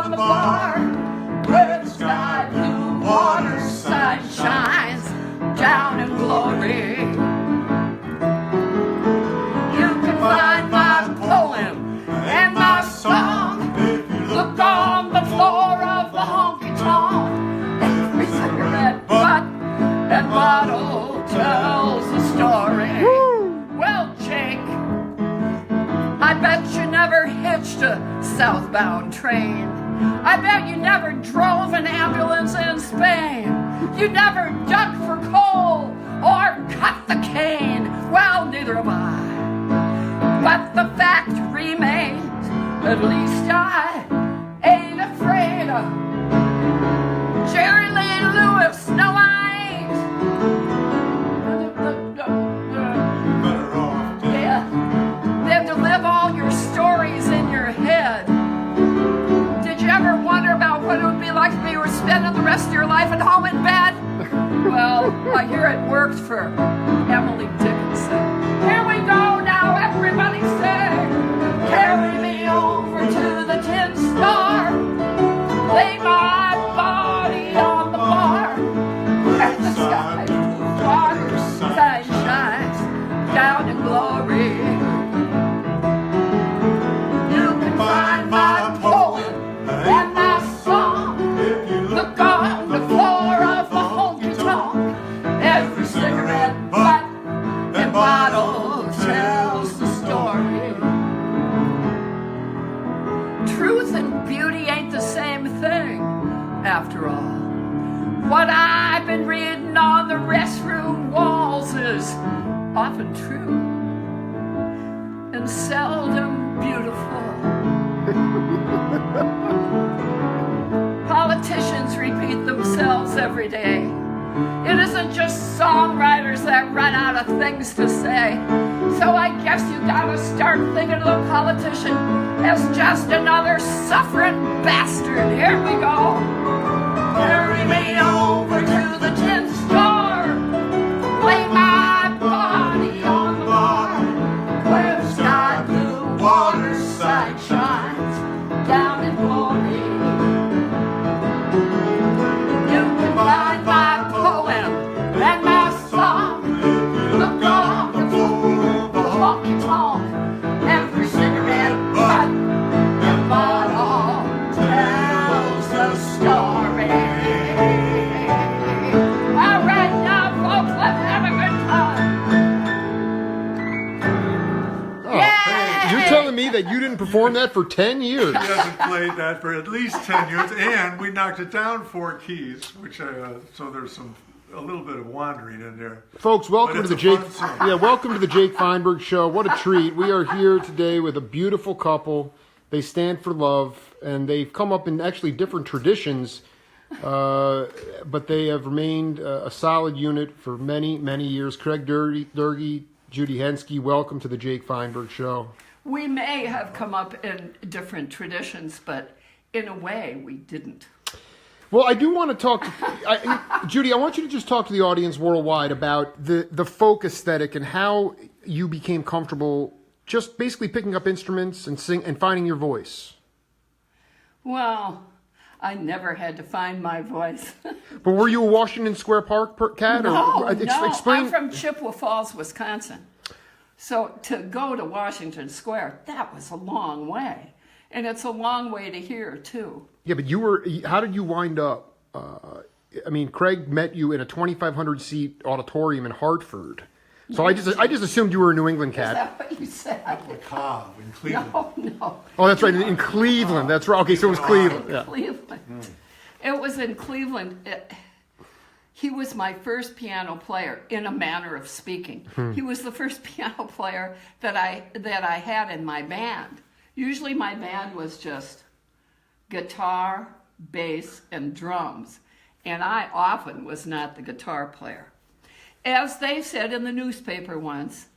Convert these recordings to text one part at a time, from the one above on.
on the bar, where the sky blue water sun shines down in glory. You can find my poem and my song. Look on the floor of the honky-tonk. Every cigarette butt and bottle tells a story. Well, Jake, I bet you never hitched a southbound train. I bet you never drove an ambulance in Spain. You never dug for coal or cut the cane. Well, neither have I. But the fact remains, at least I ain't afraid of Jerry Lee Lewis. No, I ain't. Better off. Yeah. Than to live all your stories in your head. Did you ever wonder about what it would be like if you were spending the rest of your life at home in bed? Well, I hear it worked for Emily Dickinson. Here we go now, everybody say, carry me over to the Tin Star, lay my body on the bar, where the sky blue water sun shines down in glory. You can find my poem and my song. Look on the floor of the honky-tonk. Every cigarette butt and bottle tells the story. Truth and beauty ain't the same thing, after all. What I've been reading on the restroom walls is often true and seldom beautiful. Politicians repeat themselves every day. It isn't just songwriters that run out of things to say. So I guess you gotta start thinking of the politician as just another suffering bastard. Here we go. Carry me over to the Tin Star, lay my body on the bar, where the sky blue water sun shines down in glory. You can find my poem and my song. Look on the floor of the honky-tonk. Every cigarette butt and bottle tells the story. All right, now, folks, let's have a good time. Oh, hey, you're telling me that you didn't perform that for 10 years? He hasn't played that for at least 10 years, and we knocked it down 4 keys, which so there's a little bit of wandering in there. Folks, welcome to the welcome to the Jake Feinberg Show. What a treat! We are here today with a beautiful couple. They stand for love, and they've come up in actually different traditions, but they have remained a solid unit for many, many years. Craig Doerge, Judy Henske, welcome to the Jake Feinberg Show. We may have come up in different traditions, but in a way, we didn't. Well, I do want to talk to Judy. I want you to just talk to the audience worldwide about the folk aesthetic and how you became comfortable just basically picking up instruments and finding your voice. Well, I never had to find my voice. But were you a Washington Square Park cat? No, Explain. I'm from Chippewa Falls, Wisconsin. So to go to Washington Square, that was a long way. And it's a long way to here, too. Yeah, but how did you wind up? Craig met you in a 2,500-seat auditorium in Hartford. So I just assumed you were a New England cat. Is that what you said? Cobb in Cleveland. No. Oh, that's right, in Cleveland. That's right. Okay, so it was Cleveland. In Cleveland. It was in Cleveland. He was my first piano player, in a manner of speaking. He was the first piano player that I had in my band. Usually my band was just guitar, bass, and drums. And I often was not the guitar player. As they said in the newspaper once,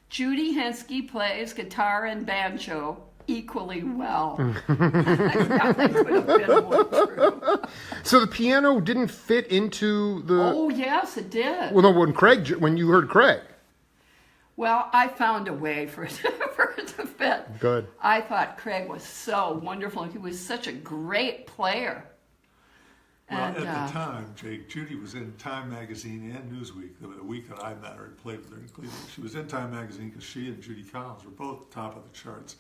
Judy Henske plays guitar and banjo equally well. That could have been more true. So the piano didn't fit into the... Oh, yes, it did. Well, no, when you heard Craig. Well, I found a way for it, for it to fit. Good. I thought Craig was so wonderful. He was such a great player. Well, And, at the time, Jake, Judy was in Time Magazine and Newsweek. The week that I met her and played with her in Cleveland, she was in Time Magazine because she and Judy Collins were both top of the charts.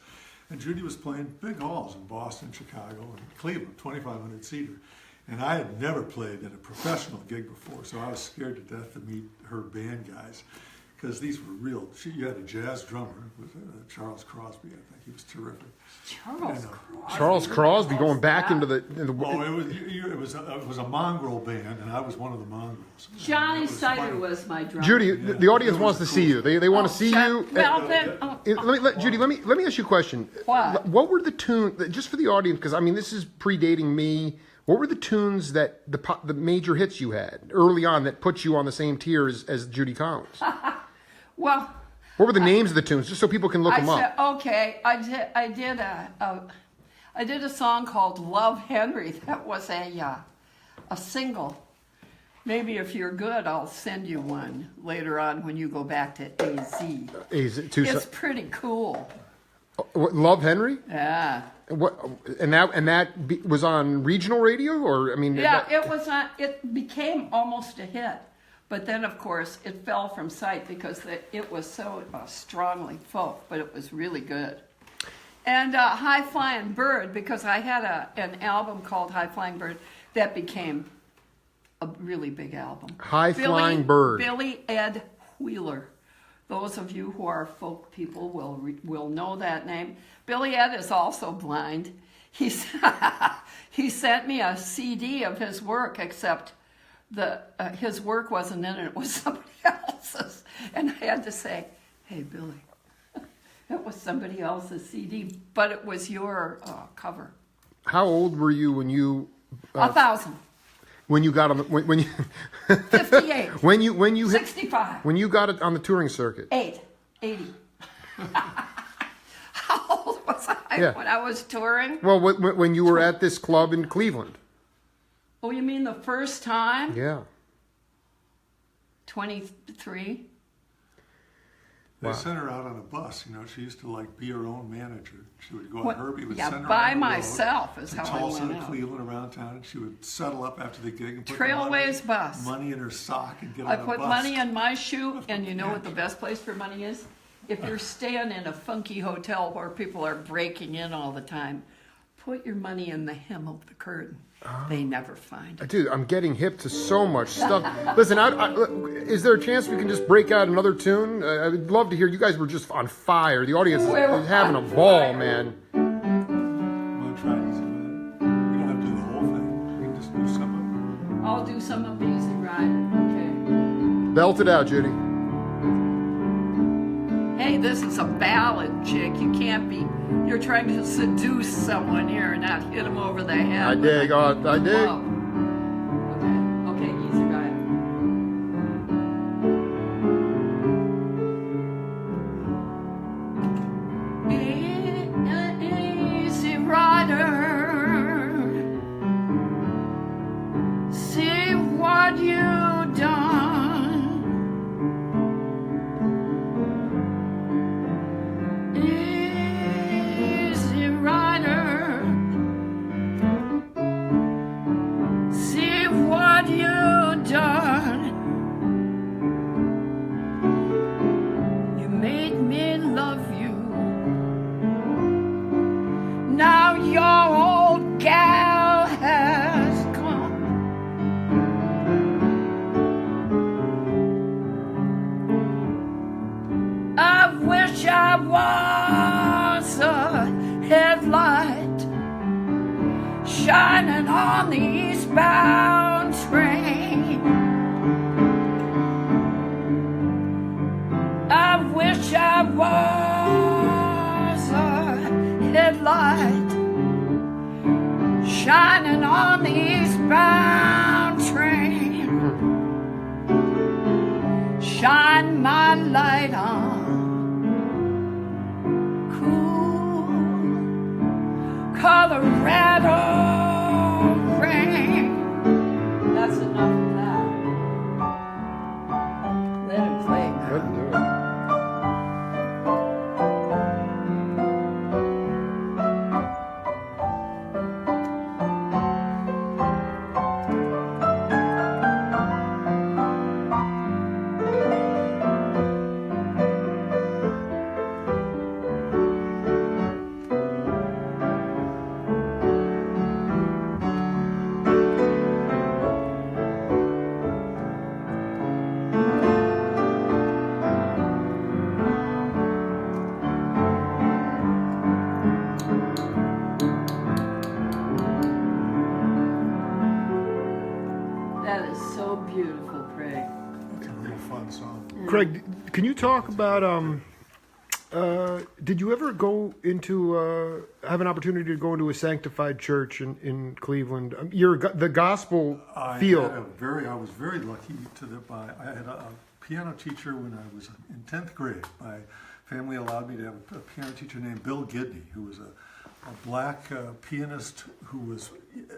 And Judy was playing big halls in Boston, Chicago, and Cleveland, 2,500 seater. And I had never played at a professional gig before, so I was scared to death to meet her band guys. Because these were real. You had a jazz drummer, with Charles Crosby. I think he was terrific. Charles Crosby going back into the. Oh, it was a mongrel band, and I was one of the mongrels. Johnny Sider was my drummer. Judy, the audience wants to see you. They want to see you. Well, then, Judy, let me ask you a question. What? What were the tunes, just for the audience? Because I mean, this is predating me. What were the tunes that the major hits you had early on that put you on the same tier as Judy Collins? well, What were the names of the tunes, just so people can look them up? Okay, I did a song called "Love Henry." That was a single. Maybe if you're good, I'll send you one later on when you go back to AZ. It's pretty cool. Love Henry? Yeah. That was on regional radio, or I mean? Yeah, it was on. It became almost a hit, but then of course it fell from sight because it was so strongly folk, but it was really good. And High Flying Bird, because I had an album called High Flying Bird that became a really big album. High Flying Bird. Billy Ed Wheeler. Those of you who are folk people will know that name. Billy Ed is also blind. He sent me a CD of his work, except his work wasn't in it. It was somebody else's. And I had to say, hey, Billy, it was somebody else's CD, but it was your cover. How old were you when you... 1,000. When you got on when you 58. when you hit 65. when you got it on the touring circuit. 80. How old was I when I was touring? Well, when you were at this club in Cleveland. Oh, you mean the first time? Yeah. 23. They sent her out on a bus. You know, she used to be her own manager. She would go on Herbie would send her by on the road myself is to how Tulsa, I went out. Cleveland, around town, and she would settle up after the gig and put Trailways bus. money in her sock and get on I a bus. put money in my shoe, and you know what the best place for money is? If you're staying in a funky hotel where people are breaking in all the time, put your money in the hem of the curtain. They never find it. Dude, I'm getting hip to so much stuff. Listen, is there a chance we can just break out another tune? I would love to hear. You guys were just on fire. The audience is having a ball, man. Want to try Easy Rider? We don't have to do the whole thing. We can just do some of it. I'll do some of Easy Rider. Okay. Belt it out, Judy. Hey, this is a ballad, chick. You can't be. You're trying to seduce someone here and not hit them over the head. I dig. I dig. Whoa. Okay, Easy Rider. Easy Rider, see what you done. Easy Rider, see what you done. You made me love you. Now your old gal has gone. I wish I was a headlight shining on the eastbound train. I wish I was a headlight shining on the eastbound train. Shine my light on cool Colorado rain. That's enough of that. Let him play. Couldn't do it. beautiful, Craig. It's a real fun song. Craig, can you talk about did you ever go into have an opportunity to go into a sanctified church in Cleveland? The gospel field. I was very lucky I had a piano teacher when I was in 10th grade. My family allowed me to have a piano teacher named Bill Gidney, who was a black pianist who was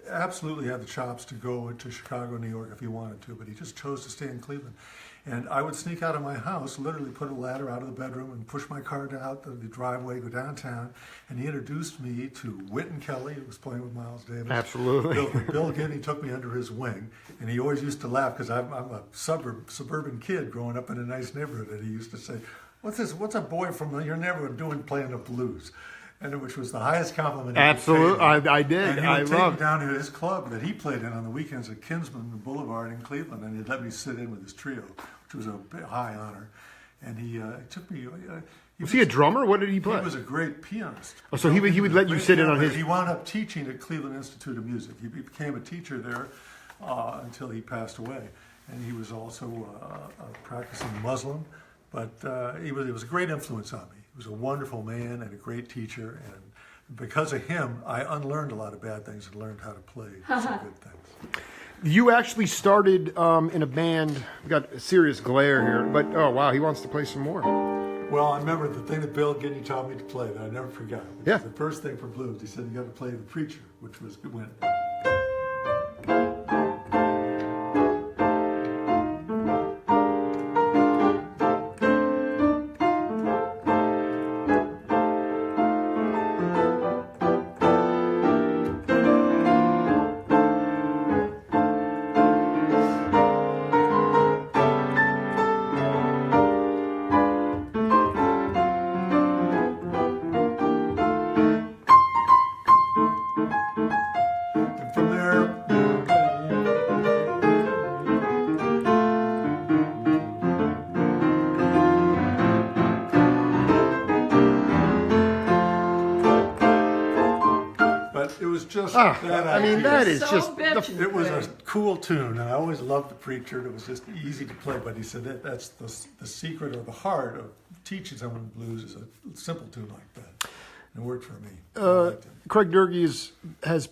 absolutely had the chops to go to Chicago, New York if he wanted to, but he just chose to stay in Cleveland. And I would sneak out of my house, literally put a ladder out of the bedroom and push my car out the driveway, go downtown, and he introduced me to Wynton Kelly, who was playing with Miles Davis. Absolutely. Bill Gidney took me under his wing, and he always used to laugh because I'm a suburban kid growing up in a nice neighborhood, and he used to say, "What's this? What's a boy from your neighborhood doing playing the blues?" And which was the highest compliment. Absolutely, I did. And he I would take loved me down to his club that he played in on the weekends at Kinsman Boulevard in Cleveland, and he'd let me sit in with his trio, which was a high honor. And he took me. Was he a drummer? What did he play? He was a great pianist. Oh, so he would let you sit in on his. He wound up teaching at Cleveland Institute of Music. He became a teacher there until he passed away, and he was also a practicing Muslim. But it was a great influence on me. He was a wonderful man and a great teacher, and because of him, I unlearned a lot of bad things and learned how to play some good things. You actually started in a band. We got a serious glare here, but oh wow, he wants to play some more. Well, I remember the thing that Bill Gidney taught me to play that I never forgot. Yeah. The first thing for blues, he said you got to play the preacher, which was good. That is so just It was a cool tune, and I always loved the preacher. It was just easy to play, but he said that's the secret or the heart of teaching someone blues is a simple tune like that. And it worked for me. Craig Doerge has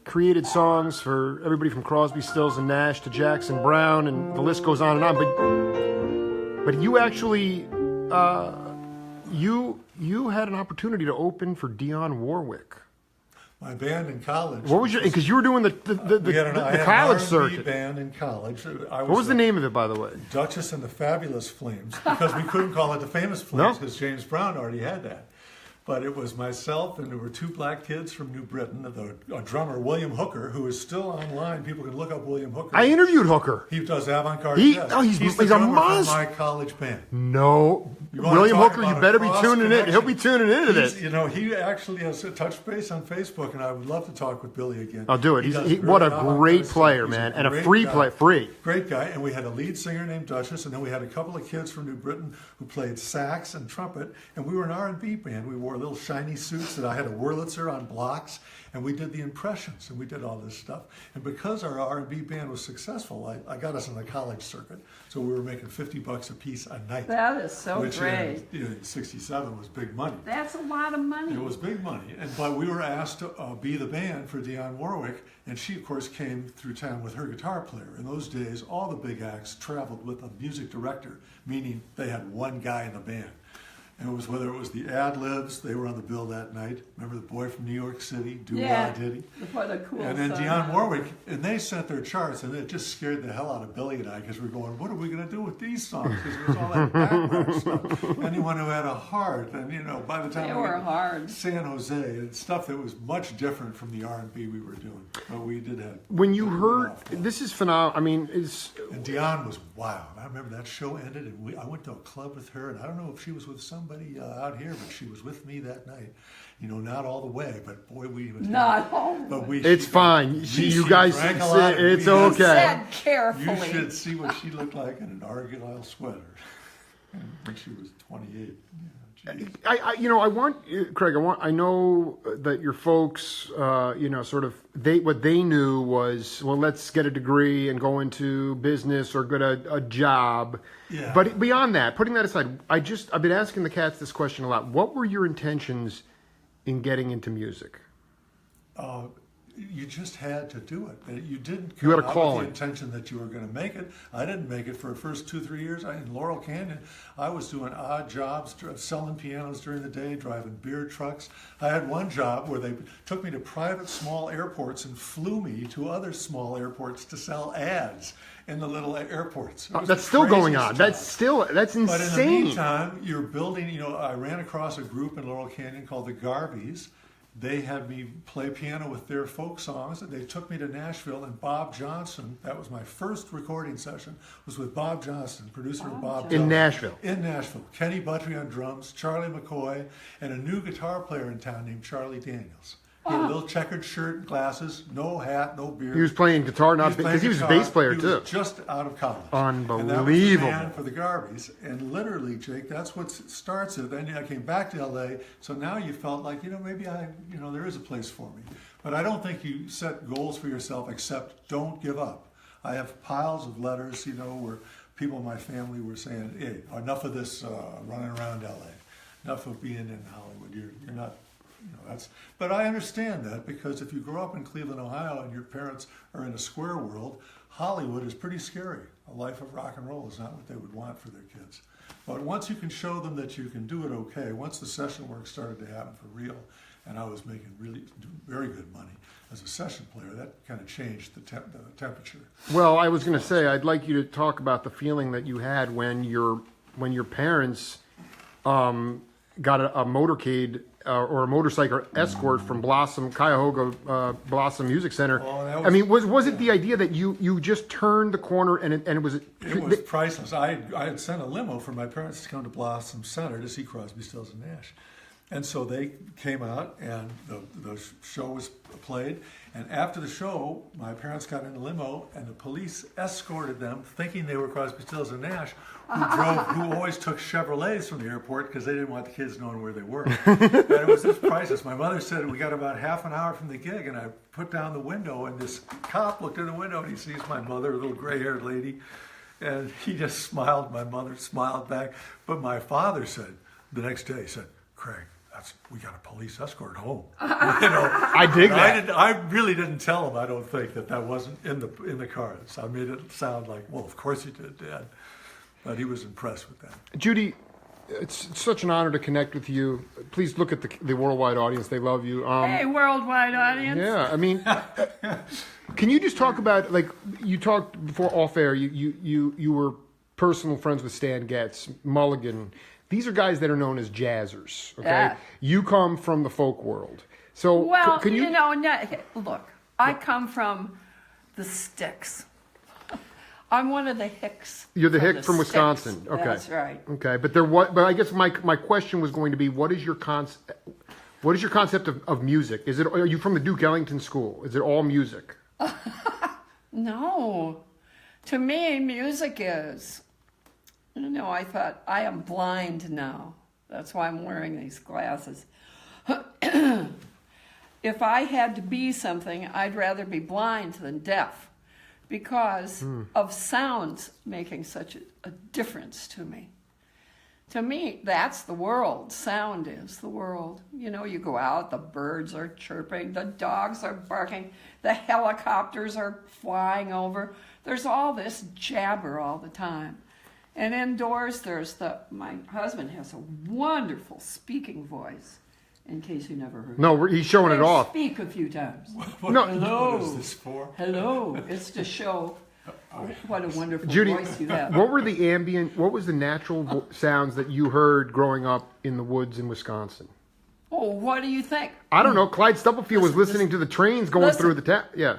created songs for everybody from Crosby, Stills, and Nash to Jackson Brown, and the list goes on and on. But you actually you had an opportunity to open for Dionne Warwick. My band in college. What was your? Because you were doing the college circuit. R&B band in college. What was the name of it, by the way? Duchess and the Fabulous Flames, because we couldn't call it the Famous Flames because James Brown already had that. But it was myself, and there were two black kids from New Britain, a drummer, William Hooker, who is still online. People can look up William Hooker. I interviewed Hooker. He does avant-garde jazz. He's a drummer monster. from my college band. No. William Hooker, you better be tuning in. He'll be tuning into this. You know, he actually has a touch base on Facebook, and I would love to talk with Billy again. I'll do it. What a great player, man, and a free player. Great guy, and we had a lead singer named Duchess, and then we had a couple of kids from New Britain who played sax and trumpet, and we were an R&B band. We wore little shiny suits that I had a Wurlitzer on blocks, and we did the impressions, and we did all this stuff. And because our R&B band was successful, I got us on the college circuit, so we were making $50 a piece a night. That is so which great. in '67 was big money. That's a lot of money. It was big money, but we were asked to be the band for Dionne Warwick, and she, of course, came through town with her guitar player. In those days, all the big acts traveled with a music director, meaning they had one guy in the band. And it was whether it was the ad-libs, they were on the bill that night. Remember the boy from New York City, Diddy? What a cool And then song. Dionne Warwick, and they sent their charts, and it just scared the hell out of Billy and I, because we were going, what are we going to do with these songs? Because it was all that background stuff. Anyone who had a heart, and by the time They were hard. San Jose, and stuff that was much different from the R&B we were doing. But we did have. When you heard, this is phenomenal. I mean, And Dionne was wild. I remember that show ended, and I went to a club with her, and I don't know if she was with somebody out here, but she was with me that night. Not all the way, but boy, we was not all. But it's fine. You guys, it's okay. Said carefully. You should see what she looked like in an Argyle sweater when she was 28. Yeah, I want Craig. I know that your folks, sort of what they knew was, well, let's get a degree and go into business or get a job. Yeah. But beyond that, putting that aside, I've been asking the cats this question a lot. What were your intentions in getting into music? You just had to do it. You didn't You come had a out calling. with the intention that you were going to make it. I didn't make it for the first 2-3 years. In Laurel Canyon, I was doing odd jobs, selling pianos during the day, driving beer trucks. I had one job where they took me to private small airports and flew me to other small airports to sell ads in the little airports. That's still going on. Craziest job. That's insane. But in the meantime, you're building, I ran across a group in Laurel Canyon called the Garveys. They had me play piano with their folk songs, and they took me to Nashville, and Bob Johnson, that was my first recording session, was with Bob Johnson, producer of Bob Johnson. In Nashville. In Nashville. Kenny Buttry on drums, Charlie McCoy, and a new guitar player in town named Charlie Daniels. He had a little checkered shirt and glasses, no hat, no beard. He was playing guitar, because he was a bass player, too. He was just out of college. Unbelievable. And that was the man for the Garveys. And literally, Jake, that's what starts it. Then I came back to L.A., so now you felt like, maybe there is a place for me. But I don't think you set goals for yourself except don't give up. I have piles of letters, where people in my family were saying, hey, enough of this running around L.A., enough of being in Hollywood. You're not... But I understand that, because if you grow up in Cleveland, Ohio, and your parents are in a square world, Hollywood is pretty scary. A life of rock and roll is not what they would want for their kids. But once you can show them that you can do it okay, once the session work started to happen for real, and I was making really very good money as a session player, that kind of changed the temperature. Well, I was going to say, I'd like you to talk about the feeling that you had when your parents got a motorcade or a motorcycle escort from Cuyahoga Blossom Music Center. Was it the idea that you just turned the corner and it was... It was priceless. I had sent a limo for my parents to come to Blossom Center to see Crosby, Stills, and Nash. And so they came out, and the show was played. And after the show, my parents got in a limo, and the police escorted them, thinking they were Crosby, Stills, and Nash, who always took Chevrolets from the airport because they didn't want the kids knowing where they were. And it was just priceless. My mother said we got about half an hour from the gig, and I put down the window, and this cop looked in the window, and he sees my mother, a little gray-haired lady, and he just smiled. My mother smiled back. But my father said, the next day, he said, Craig, we got a police escort home. I dig that. I really didn't tell him. I don't think that wasn't in the cards. I made it sound like, well, of course you did, Dad. But he was impressed with that. Judy, it's such an honor to connect with you. Please look at the worldwide audience. They love you. Hey, worldwide audience. Yeah, I mean, can you just talk about, like, you talked before off air, you were personal friends with Stan Getz, Mulligan. These are guys that are known as jazzers, okay? Yeah. You come from the folk world. So Well, can you... look, I come from the sticks. I'm one of the Hicks. You're the Hick sticks. from Wisconsin. Okay. That's right. Okay, but but I guess my question was going to be, what is your concept of music? Are you from the Duke Ellington School? Is it all music? No. To me, music is... I thought, I am blind now. That's why I'm wearing these glasses. If I had to be something, I'd rather be blind than deaf, because of sounds making such a difference to me. To me, that's the world. Sound is the world. You go out, the birds are chirping, the dogs are barking, the helicopters are flying over. There's all this jabber all the time. And indoors, my husband has a wonderful speaking voice, in case you never heard. No, he's showing it off. Speak a few times. No. Hello. What is this for? Hello. It's to show what a wonderful Judy, voice you have. what was the natural sounds that you heard growing up in the woods in Wisconsin? Oh, what do you think? I don't know. Clyde Stubblefield was listening to the trains going through the town. Yeah.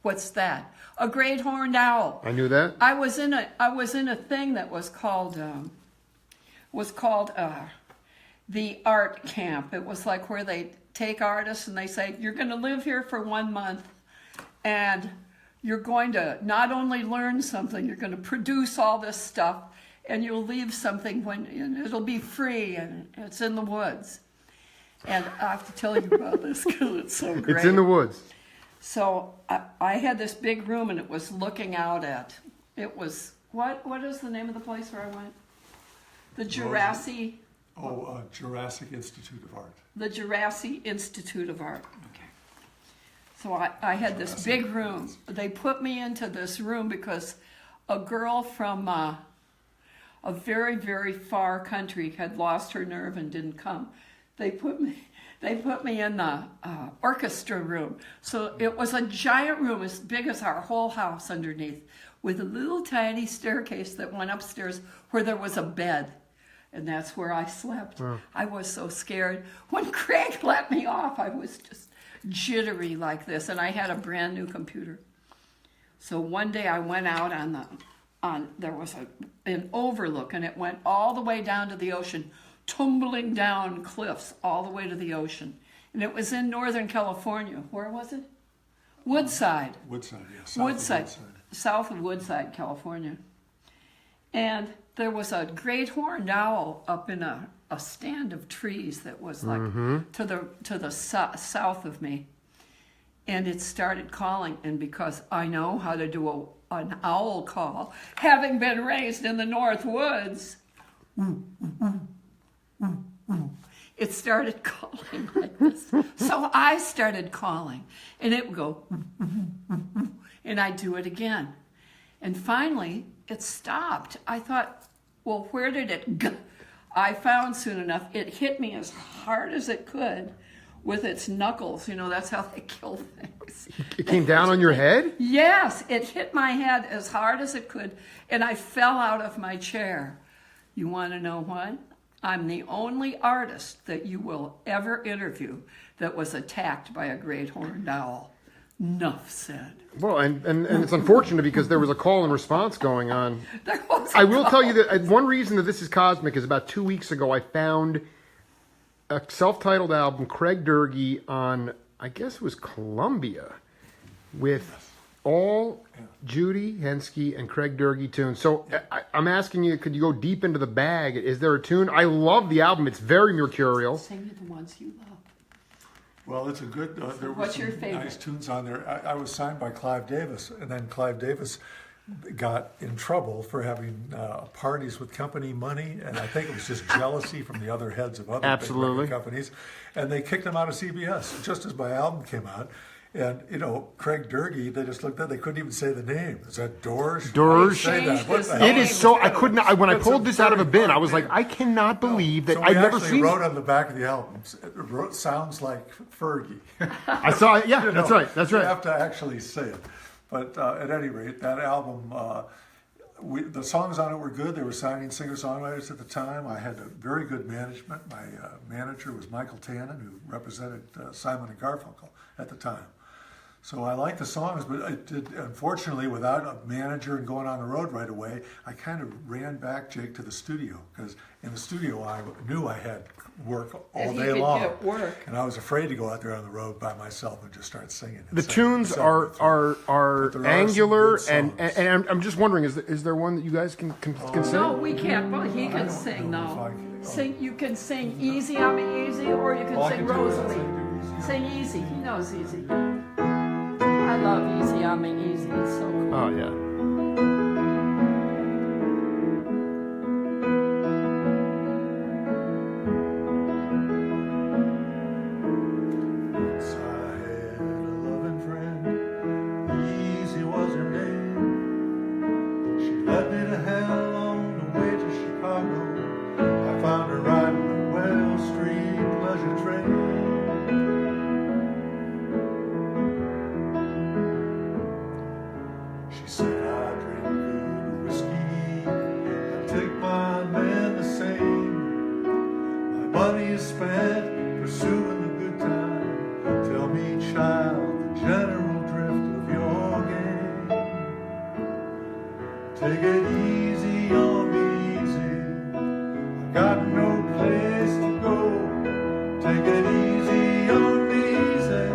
What's that? A great horned owl. I knew that. I was in a thing that was called the art camp. It was like where they take artists and they say, you're going to live here for 1 month, and you're going to not only learn something, you're going to produce all this stuff, and you'll leave something and it'll be free, and it's in the woods. And I have to tell you about this because it's so great. It's in the woods. So I had this big room, and it was looking out at, it was, what is the name of the place where I went? The Jurassic. Jurassic Institute of Art. The Jurassic Institute of Art. Okay. So I had this big room. They put me into this room because a girl from a very, very far country had lost her nerve and didn't come. They put me in the orchestra room. So it was a giant room as big as our whole house underneath, with a little tiny staircase that went upstairs where there was a bed. And that's where I slept. Wow. I was so scared. When Craig let me off, I was just jittery like this, and I had a brand new computer. So one day I went out there was an overlook, and it went all the way down to the ocean, tumbling down cliffs all the way to the ocean. And it was in Northern California. Where was it? Woodside. Woodside, yes. South of Woodside, California. And there was a great horned owl up in a stand of trees that was like to the south of me. And it started calling, and because I know how to do an owl call, having been raised in the North Woods, it started calling like this. So I started calling, and it would go, and I'd do it again. And finally, it stopped. I thought, well, where did it go? I found soon enough, it hit me as hard as it could with its knuckles. You know, that's how they kill things. It came down on your head? Yes, it hit my head as hard as it could, and I fell out of my chair. You want to know what? I'm the only artist that you will ever interview that was attacked by a great horned owl. Enough said. Well, and it's unfortunate because there was a call and response going on. There was I will tell you that one reason that this is cosmic is about 2 weeks ago I found a self-titled album, Craig Doerge, on, I guess it was Columbia, with all Judy, Henske, and Craig Doerge tunes. So I'm asking you, could you go deep into the bag? Is there a tune? I love the album. It's very mercurial. Sing me the ones you love. Well, it's a good. There were What's some your favorite? nice tunes on there. I was signed by Clive Davis, and then Clive Davis got in trouble for having parties with company money, and I think it was just jealousy from the other heads of other big record companies, and they kicked him out of CBS just as my album came out. And, you know, Craig Doerge, they just looked at it, they couldn't even say the name. Is that Doerge? Doerge. It is so, I couldn't, when I pulled this out of a bin, I was like, I cannot believe that I'd never seen it. So we actually wrote on the back of the album, it sounds like Fergie. I saw it, yeah, that's right. You have to actually say it. But at any rate, that album, the songs on it were good. They were signing singer-songwriters at the time. I had a very good management. My manager was Michael Tannen, who represented Simon and Garfunkel at the time. So I liked the songs, but I did, unfortunately, without a manager and going on the road right away, I kind of ran back, Jake, to the studio, because in the studio I knew I had work all day long. Get work. And I was afraid to go out there on the road by myself and just start singing. The tunes are angular, and I'm just wondering, is there one that you guys can sing? No, we can't, but he can sing, though. You can sing Easy on Me Easy, or you can sing Rosalie. Sing Easy. He knows Easy. I love Easy on Me Easy. It's so cool. Oh, yeah. Take it easy on me, easy. I got no place to go. Take it easy on me, easy.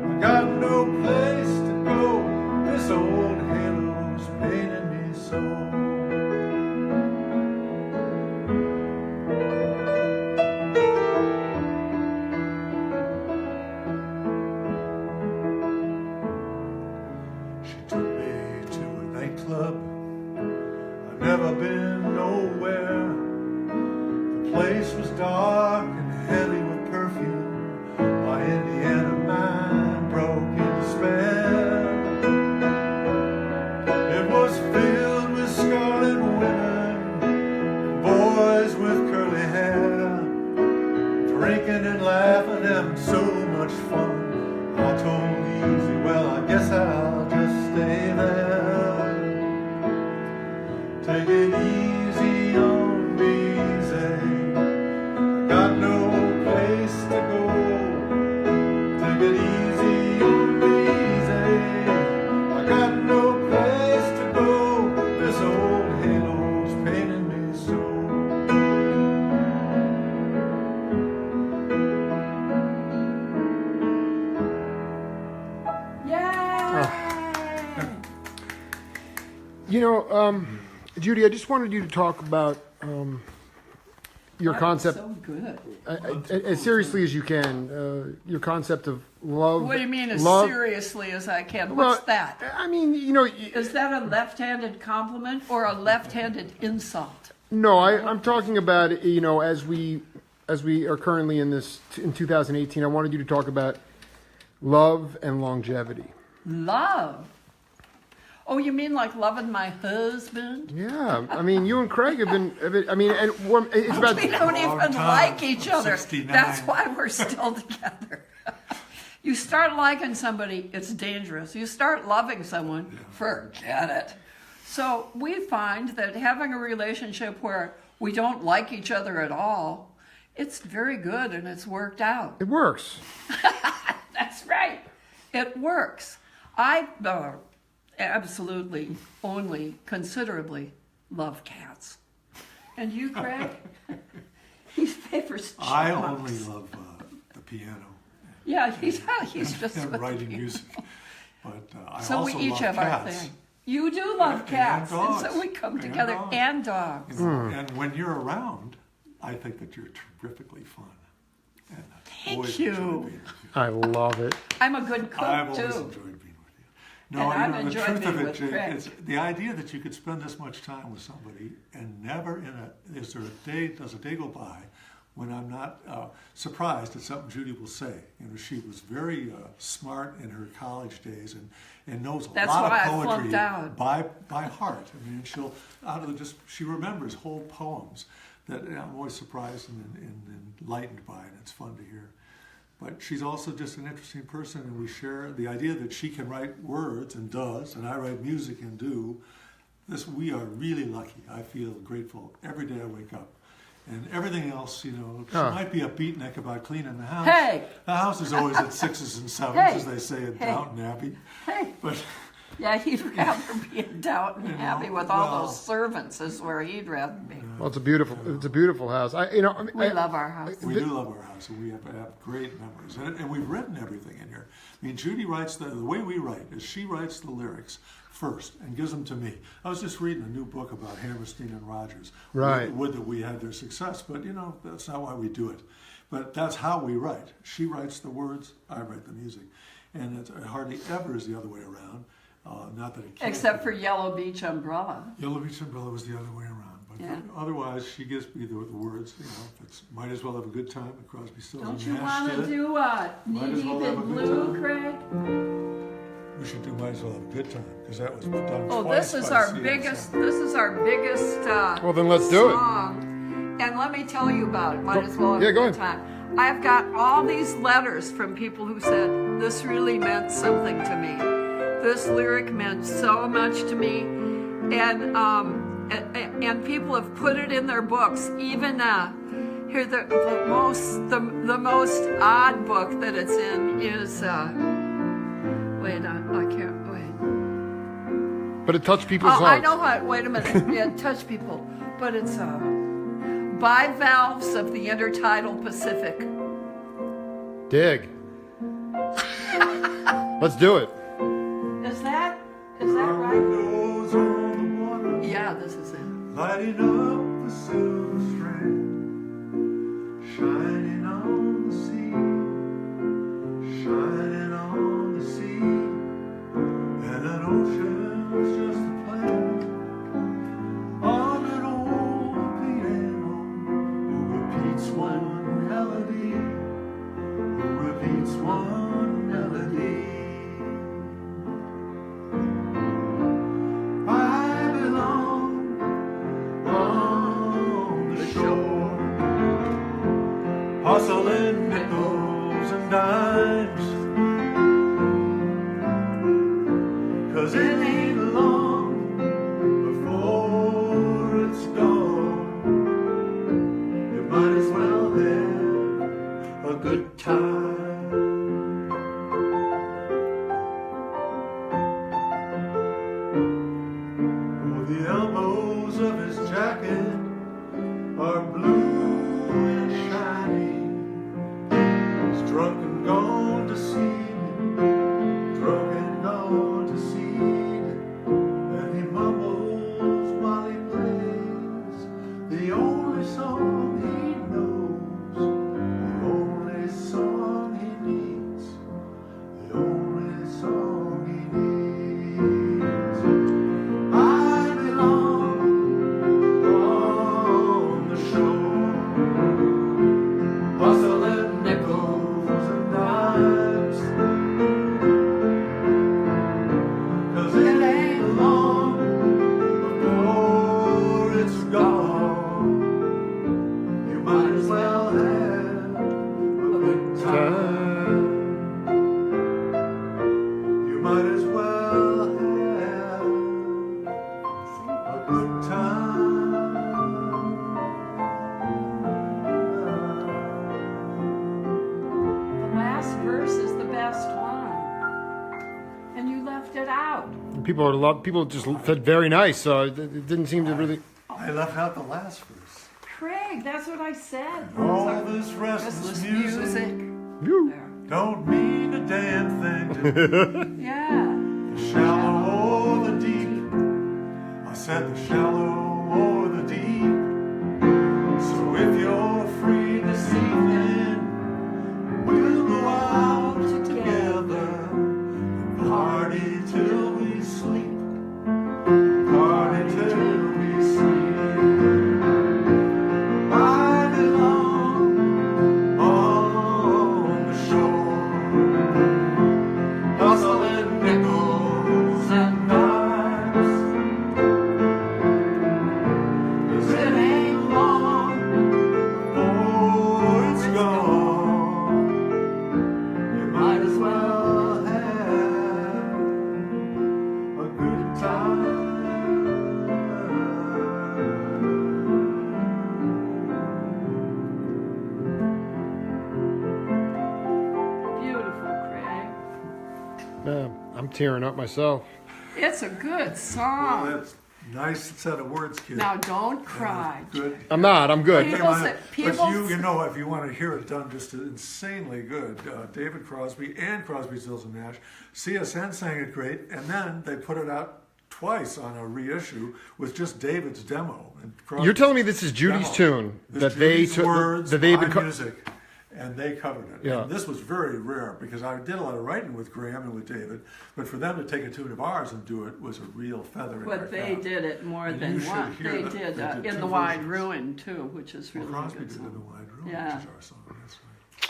I got no place to go. This old halo's paining me so. dark and heavy with perfume. My Indiana mind broke into spell. It was filled with scarlet women and boys with curly hair, drinking and laughing, having so much fun. I told Easy, well, I guess I'll just stay there. Take it easy on me, Easy. I got no place to go. Take it easy on me, Easy. I got no place to go. This old halo's paining me so. You know, Judy, I just wanted you to talk about your concept, So good. as seriously as you can, your concept of love. What do you mean as love, seriously as I can? well, What's that? I mean, you know, Is that a left-handed compliment or a left-handed insult? no, I'm talking about, you know, as we are currently in 2018, I wanted you to talk about love and longevity. Love. Oh, you mean like loving my husband? Yeah, I mean, you and Craig have been, I mean, and it's about, We don't long even time. like each other. 69. That's why we're still together. You start liking somebody, it's dangerous. You start loving someone, forget it. So we find that having a relationship where we don't like each other at all, it's very good and it's worked out. it works. That's right. It works. I absolutely only considerably love cats. And you, Craig? He favors chipmunks. I only love the piano Yeah, he's just and with writing the music. But I So we also each love have cats. our thing. You do love And cats, and dogs. so we come And together. dogs. And dogs. You know, and when you're around, I think that you're terrifically fun. And I've Thank always you. enjoyed being with you. I love it. I'm a good cook I've always too. enjoyed being with you. No, And I've the enjoyed truth being of it, with Jake, Craig. is the idea that you could spend this much time with somebody and never does a day go by when I'm not surprised at something Judy will say. You know, she was very smart in her college days and knows a That's lot why I of poetry flunked out. by heart. I mean, she remembers whole poems that I'm always surprised and enlightened by, and it's fun to hear. But she's also just an interesting person, and we share the idea that she can write words and does, and I write music and do. We are really lucky. I feel grateful every day I wake up. And everything else, you know, she might be a beatnik about cleaning the house. Hey! The house is always at 6s and 7s, Hey! as they say in Hey! Downton Abbey. Hey, But yeah, he'd rather be in Downton You know, Abbey with all well- those servants is where he'd rather be. Well, it's a beautiful house. We love our house. we do love our house, and we have great memories. And we've written everything in here. I mean, Judy writes the way we write is she writes the lyrics first and gives them to me. I was just reading a new book about Hammerstein and Rogers. Right. Would that we had their success, but you know, that's not why we do it. But that's how we write. She writes the words, I write the music. And it hardly ever is the other way around. Not that it can't. Except for Yellow Beach Umbrella. Yellow Beach Umbrella was the other way around. But Yeah. otherwise, she gives me the words. You know, it's might as well have a good time. And Crosby, Stills, Don't and you Nash want did to it. do Knee Might as Deep well have in a good Blue, time. Craig? We should do might as well have a good time because that was done Oh, twice this is by our CSM. biggest. This is our biggest. Well, then let's do it. song. And let me tell you about it. Might as well have Yeah, a go good ahead. time. I've got all these letters from people who said this really meant something to me. This lyric meant so much to me, and people have put it in their books. Even here, the most odd book that it's in is. Wait, I can't wait. But it touched people's Oh, I hearts. know what. Wait a minute. Yeah, touch people. But it's Bivalves of the Intertidal Pacific. Dig. Let's do it. Is that right? Windows on the water, Yeah, this is it. lighting up the silver strand, shining on the sea, shining on the sea, and an ocean's just a plan on an old piano. Oh, repeats one one melody. I belong on the shore, hustling nickels and dimes, 'cause it ain't long before it's gone. You might as well have a good time. Oh, the elbows of his jacket are blue and shiny. He's drunk and gone to seed, drunk and gone to seed, and he mumbles while he plays the only song he knows, the only song he needs, the only song he needs. I belong on the shore, hustling nickels and dimes, 'cause it ain't long before it's gone. You might as well have a good time. You might as well have a good time. The last verse is the best one. And you left it out. People just said very nice, so it didn't seem to really. I left out the last verse. Craig, that's what I said. All Sorry. this restless Restless music Phew. There. don't mean a damn thing to me. Yeah. The shallow or the deep, I said the shallow or the deep. So if you're free this evening, we'll go out together and party till we sleep, party till we sleep. I belong on the shore, hustling nickels and dimes, 'cause it ain't long before it's gone. You might as well have a good time. Beautiful, Craig. I'm tearing up myself. It's a good Well, song. that's a nice set of words, kid. Now don't cry. Good. I'm not. I'm good. People say- people But you say- know, if you want to hear it done just insanely good, David Crosby and Crosby, Stills and Nash, CSN sang it great, and then they put it out twice on a reissue with just David's demo. And Crosby's You're telling me this is Judy's demo. tune This that they Judy's took, words, that they my become. music, and they covered it. Yeah. And this was very rare because I did a lot of writing with Graham and with David, but for them to take a tune of ours and do it was a real feather in their But they cap. did it more And than you should one. hear They them. did They did In two the Wide versions. Ruin too, which is really Crosby a good did it in the song. Wide Room, Yeah. which is our song. That's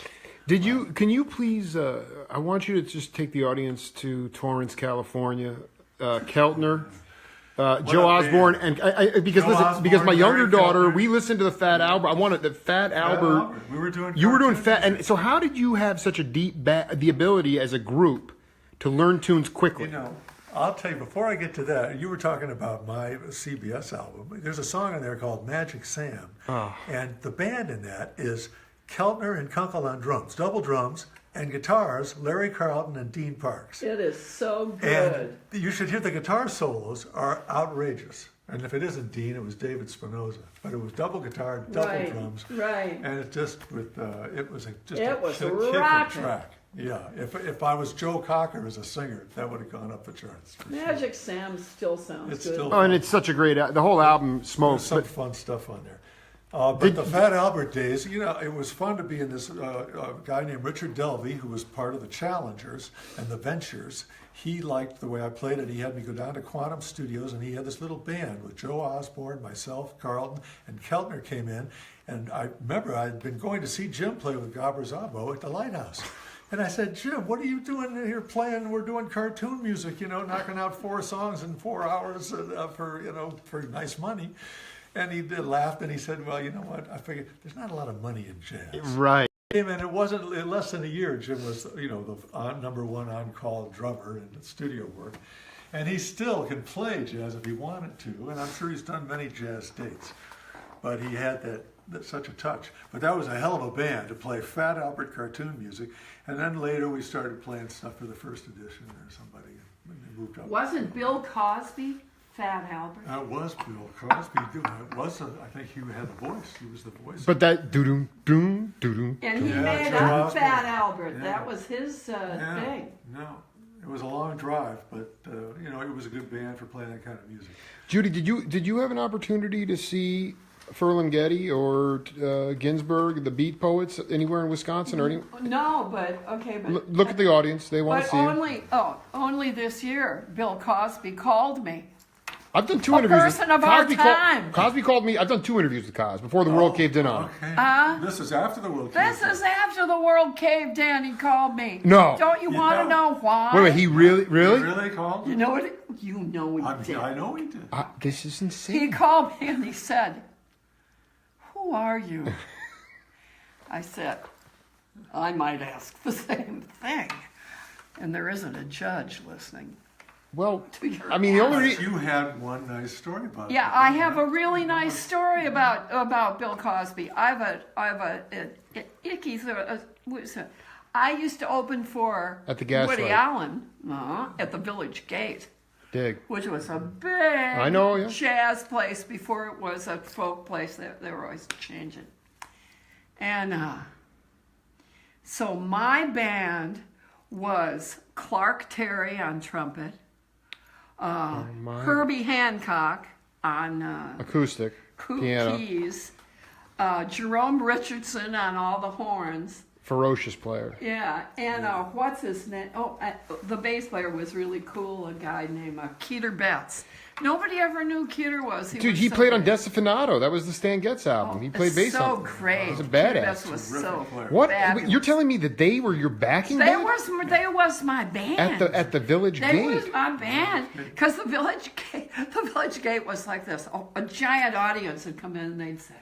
right. Did you? Can you please? I want you to just take the audience to Torrance, California. Keltner, Joe a Osborne, band. and because Joe listen, Osborne, because my younger Larry daughter, Keltner. we listened to the Fat Albert. I wanted the Fat Albert. We were doing. You were doing cartoons. Fat, and so how did you have such a the ability as a group to learn tunes quickly? You know, I'll tell you, before I get to that, you were talking about my CBS album. There's a song in there called Magic Sam. And the band in that is Keltner and Kunkel on drums, double drums, and guitars, Larry Carlton and Dean Parks. It is so And good. you should hear the guitar solos are outrageous. And if it isn't Dean, it was David Spinoza. But it was double guitar, double Right, drums. right. And it just with it was It a was kicking rocking. track. Yeah, if I was Joe Cocker as a singer, that would have gone up the charts. for sure. Magic Sam still sounds It's good. still- Oh, and it's such a great. The whole album There's smokes. some But fun stuff on there. But the Fat Albert days, you know, it was fun to be in this guy named Richard Delvey, who was part of the Challengers and the Ventures. He liked the way I played it. He had me go down to Quantum Studios, and he had this little band with Joe Osborne, myself, Carlton, and Keltner came in. And I remember I'd been going to see Jim play with Gabber Szabo at the Lighthouse. And I said, Jim, what are you doing here playing? We're doing cartoon music, knocking out 4 songs in 4 hours for nice money. And he laughed and he said, well, you know what? I figured there's not a lot of money in jazz. Right. And it wasn't in less than a year. Jim was, the #1 on-call drummer in the studio work. And he still can play jazz if he wanted to. And I'm sure he's done many jazz dates. But he had that such a touch. But that was a hell of a band to play Fat Albert cartoon music. And then later we started playing stuff for the First Edition or somebody. And they moved up. Wasn't Bill Cosby Fat Albert? It was Bill Cosby. It was, I think he had the voice. He was the voice. But that doo-doo, doo, doo-doo. And he Yeah, made Joe up Osborne. Fat Albert. Yeah. That was his thing. No, it was a long drive, but it was a good band for playing that kind of music. Judy, did you have an opportunity to see Ferlinghetti or Ginsberg, the Beat Poets, anywhere in Wisconsin or any? No, but okay, but Look at the audience; they want to but see you. only this year, Bill Cosby called me. I've done 2 A interviews. person of our time. Cosby called me. I've done 2 interviews with Cos before the world caved in on him. Okay. This is after the world. This is after the world caved in. He called me. No. Don't you want to know why? Wait, he really? Really called? You know what? You know he did. I know he did. This is insane. He called me and he said, "Who are you?" I said, "I might ask the same thing." And there isn't a judge listening. Well, To your I mean, the only You had one nice story about it. Yeah, I have a really nice story about Bill Cosby. I have a icky. I used to open for At the Gaslight. Woody Allen at the Village Gate, dig. which was a big jazz place before it was a folk place. They were always changing. And so my band was Clark Terry on trumpet, Herbie Hancock on Acoustic piano, keys, Jerome Richardson on all the horns. ferocious player. Yeah, and what's his name? The bass player was really cool, a guy named Keeter Betts. Nobody ever knew Keeter was. Dude, he played on Desafinato. That was the Stan Getz album. He played bass so on it. great. He was a Keeter badass. Betts was so What? fabulous. You're telling me that they were your backing They band was my band. at the Village They Gate? was my band because the Village Gate was like this. A giant audience would come in and they'd say,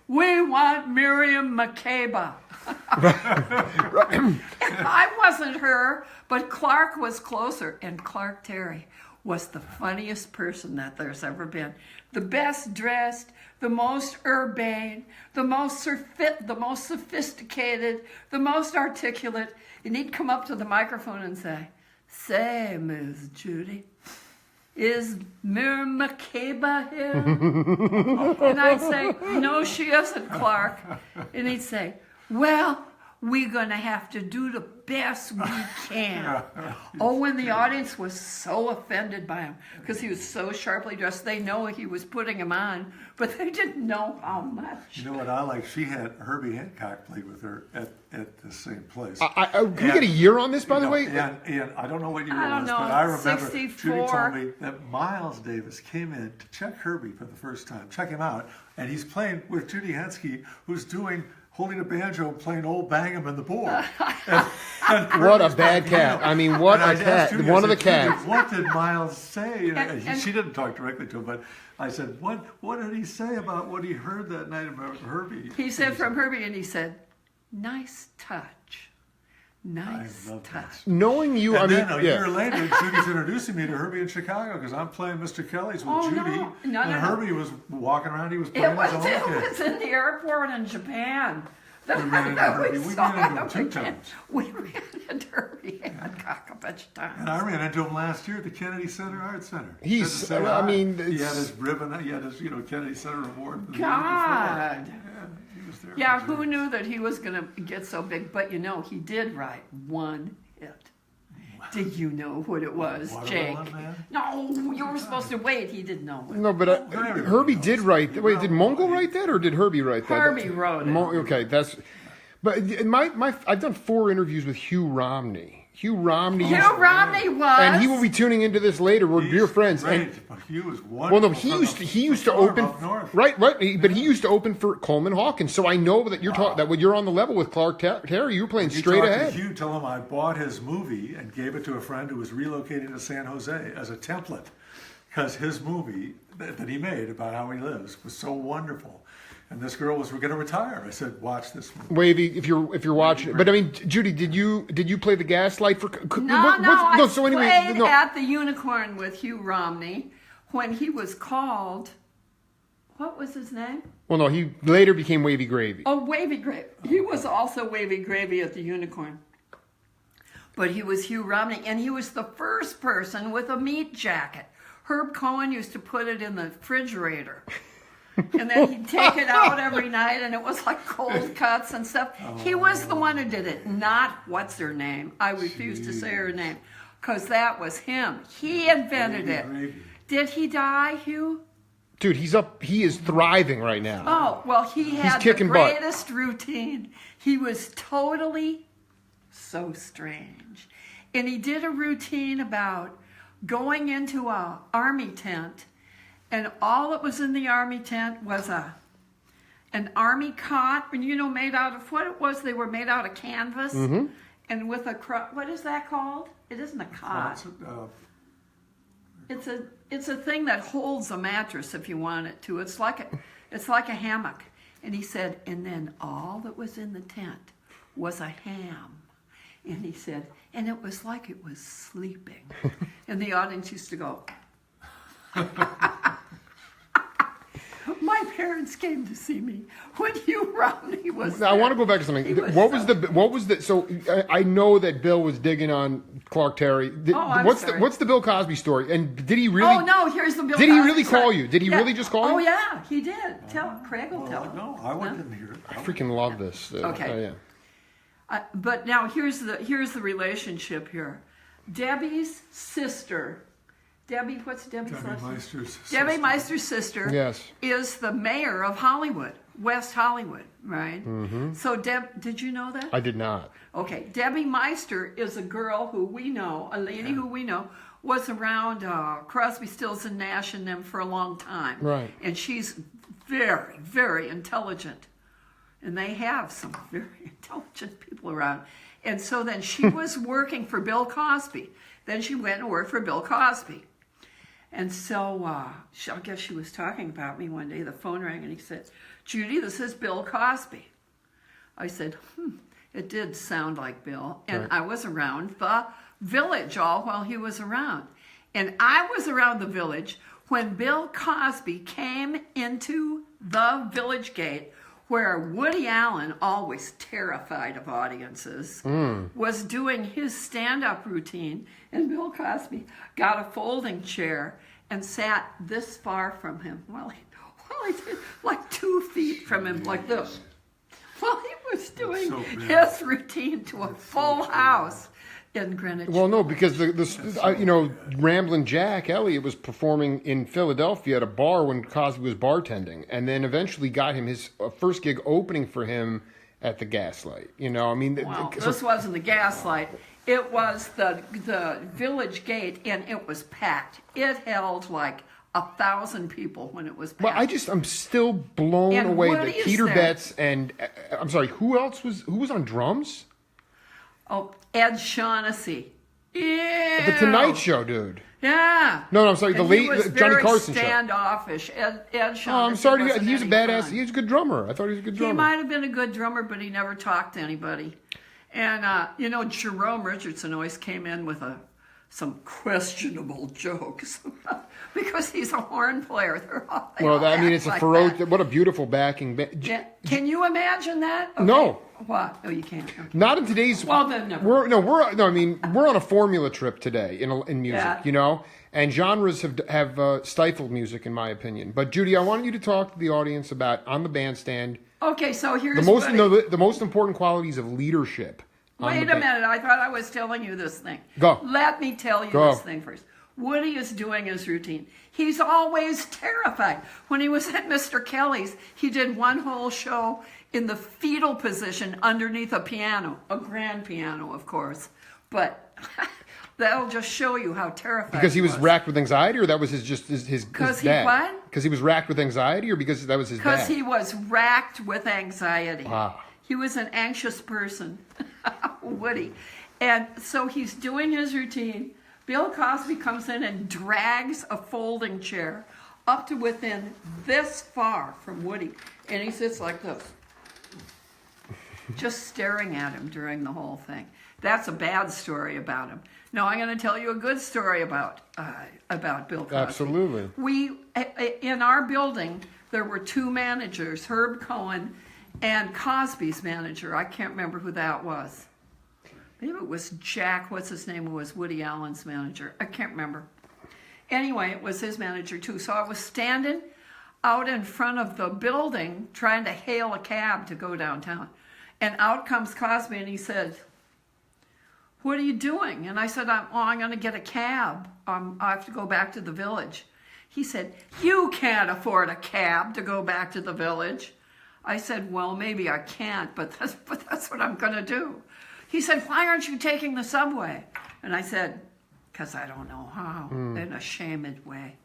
"We want Miriam Makeba." I wasn't her, but Clark was closer, and Clark Terry was the funniest person that there's ever been. The best dressed, the most urbane, the most sophisticated, the most articulate. And he'd come up to the microphone and say, "Say, Miss Judy, is Miriam Makeba here?" And I'd say, "No, she isn't, Clark." And he'd say, "Well, we're going to have to do the best we can." And the audience was so offended by him because he was so sharply dressed. They know he was putting him on, but they didn't know how much. You know what I like? She had Herbie Hancock played with her at the same place. Can we get a year on this, by the way? And I don't know what year I it don't was, know, but I remember 64. Judy told me that Miles Davis came in to check Herbie for the first time, check him out, and he's playing with Judy Henske, who's holding a banjo and playing Old Bang'em in the Board. What a bad cat. I mean, what a cat. One of the cats. What did Miles say? And She didn't talk directly to him, but I said, what did he say about what he heard that night about Herbie? He said from Herbie, and he said, "Nice touch. Nice I love touch." that. Knowing you, And I mean, then a year later, Judy's introducing me to Herbie in Chicago because I'm playing Mr. Kelly's with Oh, Judy. no, and no. Herbie was walking around, he was It playing was, his own kid. in the airport in Japan. We ran into Herbie. We saw ran into him him 2 again. times. We ran into Herbie Hancock a bunch of times. And I ran into him last year at the Kennedy Center Art Center. He's- Just to say I hi. mean, he had it's- his ribbon, he had his Kennedy Center award. the year God. before. Yeah, he was there. Yeah, for who years. knew that he was going to get so big? But he did write one hit. Did you know what it was, Jake? Watermelon Man? No, you were supposed to wait. He didn't know it. no, but Herbie did write. Wait, did Mongo write that, or did Herbie write that? Herbie wrote it. Okay, that's. But I've done 4 interviews with Hugh Romney. Hugh Romney. Hugh Romney was. And he will be tuning into this later. We're dear friends. Great. And Hugh was wonderful. well, no, he used to open right, but he used to open for Coleman Hawkins. So I know that you're talking that when you're on the level with Clark Terry, you're playing straight ahead. Hugh, tell him I bought his movie and gave it to a friend who was relocating to San Jose as a template, because his movie that he made about how he lives was so wonderful. And this girl was going to retire. I said, "Watch this movie." Wavy, if you're watching, but I mean, Judy, did you play the Gaslight for? No. So anyway, played at the Unicorn with Hugh Romney when he was called. What was his name? Well, no, he later became Wavy Gravy. Oh, Wavy Gravy. He was also Wavy Gravy at the Unicorn. But he was Hugh Romney, and he was the first person with a meat jacket. Herb Cohen used to put it in the refrigerator. And then he'd take it out every night, and it was like cold cuts and stuff. He was the one who did it, not what's her name. I refuse to say her name, because that was him. He invented it. Did he die, Hugh? Dude, he's up. He is thriving right now. Oh, well, he had the greatest routine. He was totally so strange. And he did a routine about going into an army tent, and all that was in the army tent was an army cot, made out of what it was. They were made out of canvas, and with what is that called? It isn't a cot. It's a thing that holds a mattress if you want it to. It's like a hammock. And he said, and then all that was in the tent was a ham. And he said, and it was like it was sleeping. And the audience used to go. My parents came to see me when Hugh Romney was there. I want to go back to something. What was the? So I know that Bill was digging on Clark Terry. What's the Bill Cosby story? And did he really? Oh no, here's the Bill. Did Cosby he really story. call you? Did he really just call you? Oh yeah, he did. Craig will tell. No, I didn't hear it. I freaking love this. Okay. But now here's the relationship here. Debbie's sister. What's Debbie's last name? Debbie Meister's sister yes. is the mayor of Hollywood, West Hollywood, right? Mm-hmm. So did you know that? I did not. Okay, Debbie Meister is a girl who we know, a lady who we know, was around Crosby, Stills, and Nash and them for a long time. Right. And she's very, very intelligent. And they have some very intelligent people around. And so then she was working for Bill Cosby. Then she went and worked for Bill Cosby. And so I guess she was talking about me one day. The phone rang and he said, Judy, this is Bill Cosby. I said, it did sound like Bill. And right. I was around the Village all while he was around. And I was around the Village when Bill Cosby came into the Village Gate, where Woody Allen, always terrified of audiences, was doing his stand-up routine, and Bill Cosby got a folding chair and sat this far from him. Well, he did like 2 feet from him, like this. Well, he was doing his routine to a full house in Greenwich. Well, no, because Ramblin' Jack Elliott was performing in Philadelphia at a bar when Cosby was bartending, and then eventually got him his first gig opening for him at the Gaslight. This wasn't the Gaslight. It was the Village Gate, and it was packed. It held like 1,000 people when it was packed. Well, I'm still blown away that Peter Betts and I'm sorry, who was on drums? Oh, Ed Shaughnessy. Yeah. The Tonight Show, dude. Yeah. No, I'm sorry. The late Johnny Carson show. Standoffish. Ed Shaughnessy. Oh, I'm sorry. He was a badass. He was a good drummer. I thought he was a good drummer. He might have been a good drummer, but he never talked to anybody. And Jerome Richardson always came in with some questionable jokes because he's a horn player. It's a ferocious. What a beautiful backing band. Yeah. Can you imagine that? Okay. No. What? Oh, you can't. Okay. Not in today's. Well, then never. We're on a formula trip today in music, and genres have stifled music, in my opinion. But Judy, I want you to talk to the audience about on the bandstand. Okay, so here's the most important qualities of leadership. Wait a minute, I thought I was telling you this thing. Go. Let me tell you this thing first. Woody is doing his routine. He's always terrified. When he was at Mr. Kelly's, he did one whole show in the fetal position underneath a piano, a grand piano, of course, But that'll just show you how terrified Because he was racked with anxiety, or that was his Because dad? he what? Because he was racked with anxiety, or because that was his dad? Because he was racked with anxiety. Wow. He was an anxious person, Woody. And so he's doing his routine. Bill Cosby comes in and drags a folding chair up to within this far from Woody. And he sits like this, just staring at him during the whole thing. That's a bad story about him. Now I'm going to tell you a good story about Bill Cosby. Absolutely. In our building, there were two managers, Herb Cohen and Cosby's manager. I can't remember who that was. Maybe it was Jack, what's his name, who was Woody Allen's manager. I can't remember. Anyway, it was his manager too. So I was standing out in front of the building trying to hail a cab to go downtown. And out comes Cosby and he said, "What are you doing?" And I said, I'm going to get a cab. I have to go back to the village. He said, "You can't afford a cab to go back to the village." I said, "Well, maybe I can't, but that's what I'm going to do." He said, "Why aren't you taking the subway?" And I said, "Because I don't know how," in a shamed way.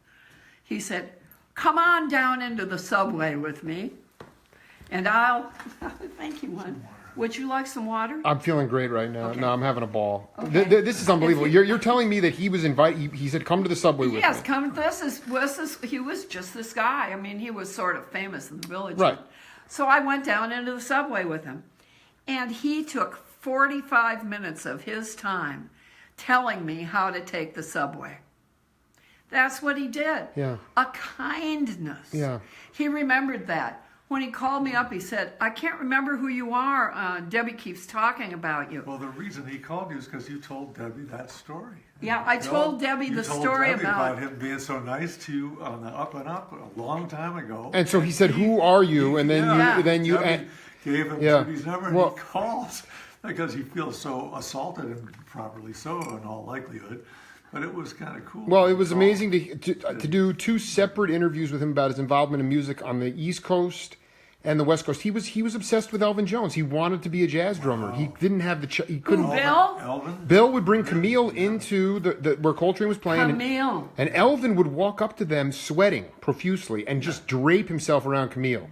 He said, "Come on down into the subway with me, and I'll..." Thank you, hon. Would you like some water? I'm feeling great right now. Okay. No, I'm having a ball. Okay. This is unbelievable. You're telling me that he was invited. He said, "Come to the subway with Yes, me." come. He was just this guy. I mean, he was sort of famous in the village. Right. So I went down into the subway with him, and he took 45 minutes of his time telling me how to take the subway. That's what he did. Yeah. A kindness. Yeah. He remembered that. When he called me up, he said, "I can't remember who you are. Debbie keeps talking about you." Well, the reason he called you is because you told Debbie that story. Yeah, I told Debbie the story You told Debbie about him being so nice to you on the Up and Up a long time ago. And so he said, "Who are you?" And then Yeah. you Debbie gave him Yeah. Judy's number, and Well- he calls because he feels so assaulted, and properly so in all likelihood. But it was kind of cool. Well, it was He amazing to do two separate interviews with him about his involvement in music on the East Coast and the West Coast. He was obsessed with Elvin Jones. He wanted to be a jazz drummer. He didn't have he couldn't. Bill? Elvin? Bill would bring Camille into the where Coltrane was playing, Camille. and Elvin would walk up to them sweating profusely and just drape himself around Camille.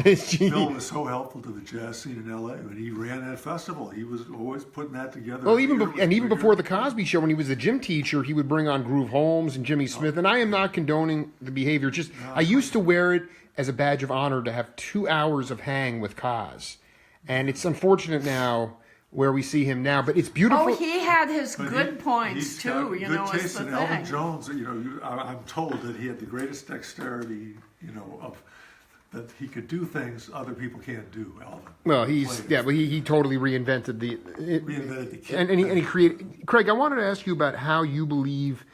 Bill was so helpful to the jazz scene in L.A. When he ran that festival, he was always putting that together. Well, even before the Cosby Show, when he was a gym teacher, he would bring on Groove Holmes and Jimmy Smith. And I am not condoning the behavior. Just I used to wear it as a badge of honor to have 2 hours of hang with Cos, and it's unfortunate now where we see him now. But it's beautiful. Oh, he had his But good points he's too. got You good know, it's taste the in thing. Elvin Jones. I'm told that he had the greatest dexterity. That he could do things other people can't do. Elvin. Well, Played. but he totally reinvented the kit. and he created. Craig, I wanted to ask you about how you believe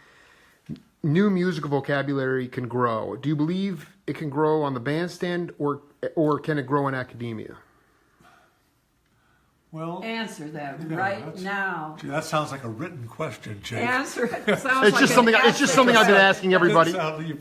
new musical vocabulary can grow. Do you believe it can grow on the bandstand, or can it grow in academia? Well, Answer that yeah, right that's- now. Gee, that sounds like a written question, Jake. Answer it. Sounds It's like just an something. It's just essay something I've been question. asking everybody.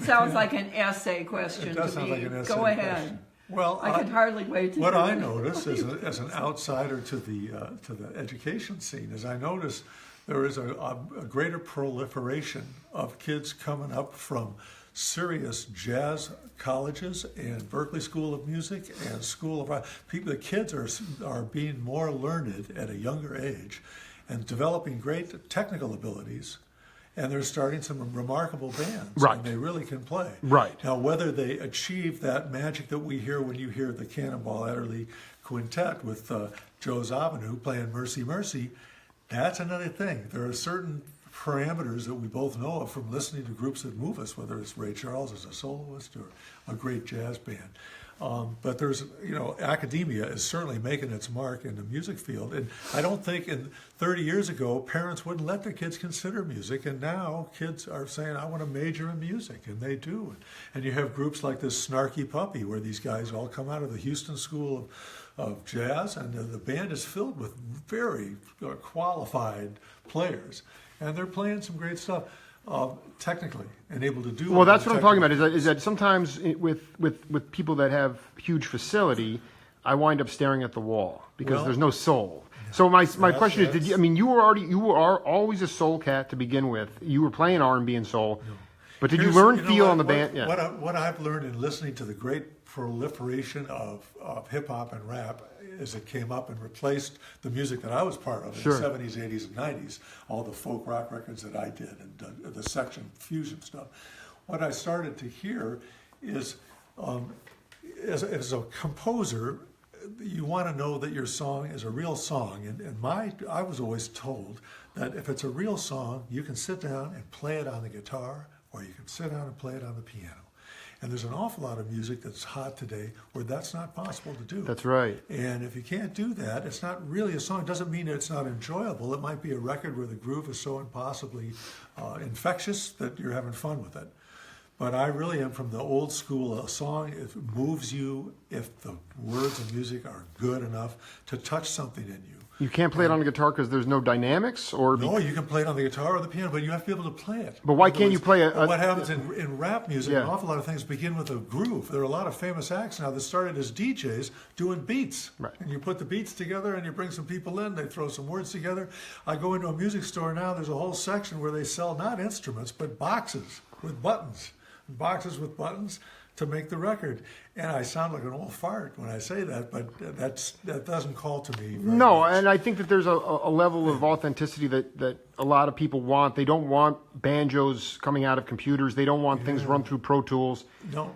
Sounds like an essay question It does to sound me. like an essay Go ahead. question. Well, I can hardly wait to What hear I it. notice as an outsider to the education scene is I notice there is a greater proliferation of kids coming up from serious jazz colleges and Berklee School of Music and School of people. The kids are being more learned at a younger age and developing great technical abilities. And they're starting some remarkable bands. Right. And they really can play. Right. Now, whether they achieve that magic that we hear when you hear the Cannonball Adderley Quintet with Joe Zawinul playing Mercy Mercy, that's another thing. There are certain parameters that we both know of from listening to groups that move us, whether it's Ray Charles as a soloist or a great jazz band. But there's, academia is certainly making its mark in the music field. And I don't think 30 years ago, parents wouldn't let their kids consider music. And now kids are saying, I want to major in music. And they do. And you have groups like this Snarky Puppy, where these guys all come out of the Houston School of Jazz. And the band is filled with very qualified players. And they're playing some great stuff. Technically, and able to do. Well, that's what I'm talking about. Is that sometimes with people that have huge facility, I wind up staring at the wall because Well, there's no soul. So my question is, you were always a soul cat to begin with. You were playing R&B and soul, but did you learn feel on the band? Yeah. What I've learned in listening to the great proliferation of hip hop and rap as it came up and replaced the music that I was part of in Sure. the 70s, 80s, and 90s, all the folk rock records that I did and the section fusion stuff. What I started to hear is, as a composer, you want to know that your song is a real song. And I was always told that if it's a real song, you can sit down and play it on the guitar, or you can sit down and play it on the piano. And there's an awful lot of music that's hot today where that's not possible to do. That's right. And if you can't do that, it's not really a song. It doesn't mean it's not enjoyable. It might be a record where the groove is so impossibly infectious that you're having fun with it. But I really am from the old school. A song, it moves you if the words and music are good enough to touch something in you. You can't play it on the guitar because there's no dynamics, or No, you can play it on the guitar or the piano, but you have to be able to play it. But why can't you play what happens in rap music, Yeah. an awful lot of things begin with a groove. There are a lot of famous acts now that started as DJs doing beats. Right. And you put the beats together and you bring some people in, they throw some words together. I go into a music store now, there's a whole section where they sell not instruments, but boxes with buttons. Boxes with buttons to make the record. And I sound like an old fart when I say that, but that doesn't call to me very No, much. and I think that there's a level of authenticity that a lot of people want. They don't want banjos coming out of computers. They don't want things run through Pro Tools. No,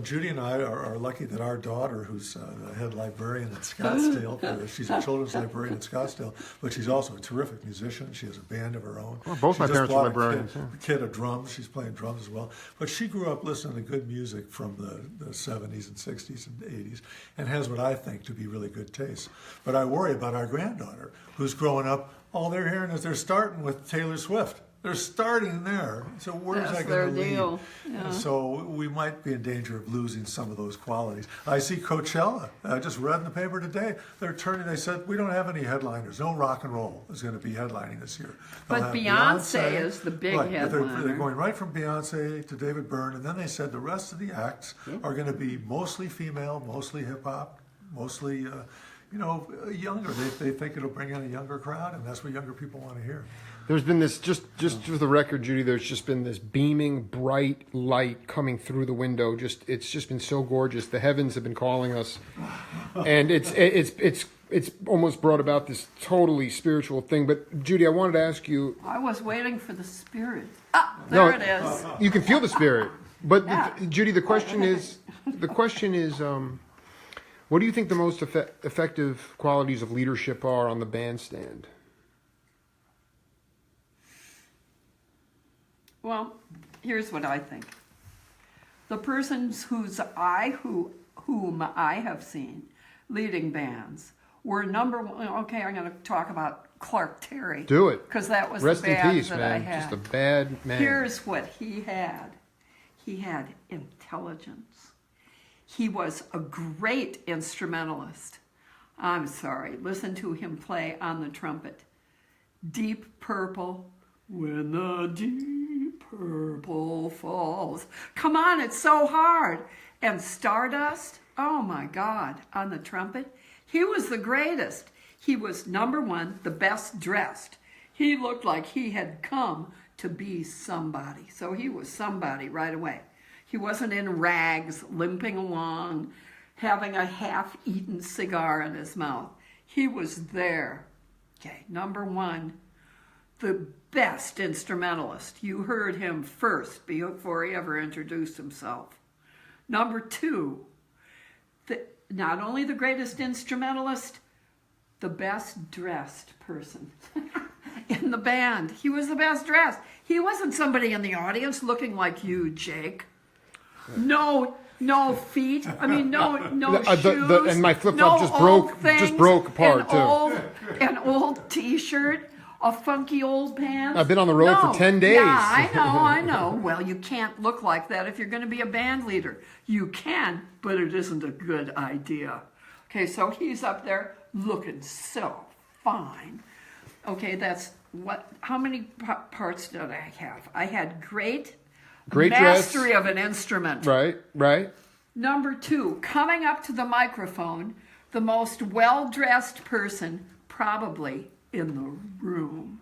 Judy and I are lucky that our daughter, who's the head librarian at Scottsdale, she's a children's librarian at Scottsdale, but she's also a terrific musician. She has a band of her own. Well, both my She just parents are bought librarians, A kid of drums. She's playing drums as well. But she grew up listening to good music from the 70s and 60s and 80s and has what I think to be really good taste. But I worry about our granddaughter, who's growing up, all they're hearing is they're starting with Taylor Swift. They're starting there. So where's That's that going to their lead? deal. Yeah. And so we might be in danger of losing some of those qualities. I see Coachella. I just read in the paper today, they said, we don't have any headliners. No rock and roll is going to be headlining this year. They'll But have Beyonce is the big right, but they're headliner. going right from Beyonce to David Byrne, and then they said the rest of the acts are going to be mostly female, mostly hip-hop, mostly younger. They think it'll bring in a younger crowd, and that's what younger people want to hear. There's been this, just for the record, Judy, there's just been this beaming, bright light coming through the window. It's just been so gorgeous. The heavens have been calling us. And it's almost brought about this totally spiritual thing. But, Judy, I wanted to ask you. I was waiting for the spirit. Ah, there it is. You can feel the spirit. But, Yeah. Judy, the question is, what do you think the most effective qualities of leadership are on the bandstand? Well, here's what I think. The persons whom I have seen leading bands were number one. Okay, I'm going to talk about Clark Terry. Do it. Because that was Rest the in band peace, that man. I had. Just a bad man. Here's what he had. He had intelligence. He was a great instrumentalist. I'm sorry. Listen to him play on the trumpet. Deep Purple, when the deep purple falls. Come on, it's so hard. And Stardust, oh my God, on the trumpet. He was the greatest. He was number one, the best dressed. He looked like he had come to be somebody. So he was somebody right away. He wasn't in rags, limping along, having a half-eaten cigar in his mouth. He was there. Okay, number one, the best instrumentalist. You heard him first before he ever introduced himself. Number two, not only the greatest instrumentalist, the best dressed person in the band. He was the best dressed. He wasn't somebody in the audience looking like you, Jake. No feet. I mean, no shoes. And my flip no flop just old broke apart things, too. An old T-shirt, a funky old pants. I've been on the road for 10 days. Yeah, I know. Well, you can't look like that if you're going to be a band leader. You can, but it isn't a good idea. Okay, so he's up there looking so fine. Okay, that's what. How many parts did I have? I had great mastery dress. of an instrument. Right. Number two, coming up to the microphone, the most well-dressed person probably in the room.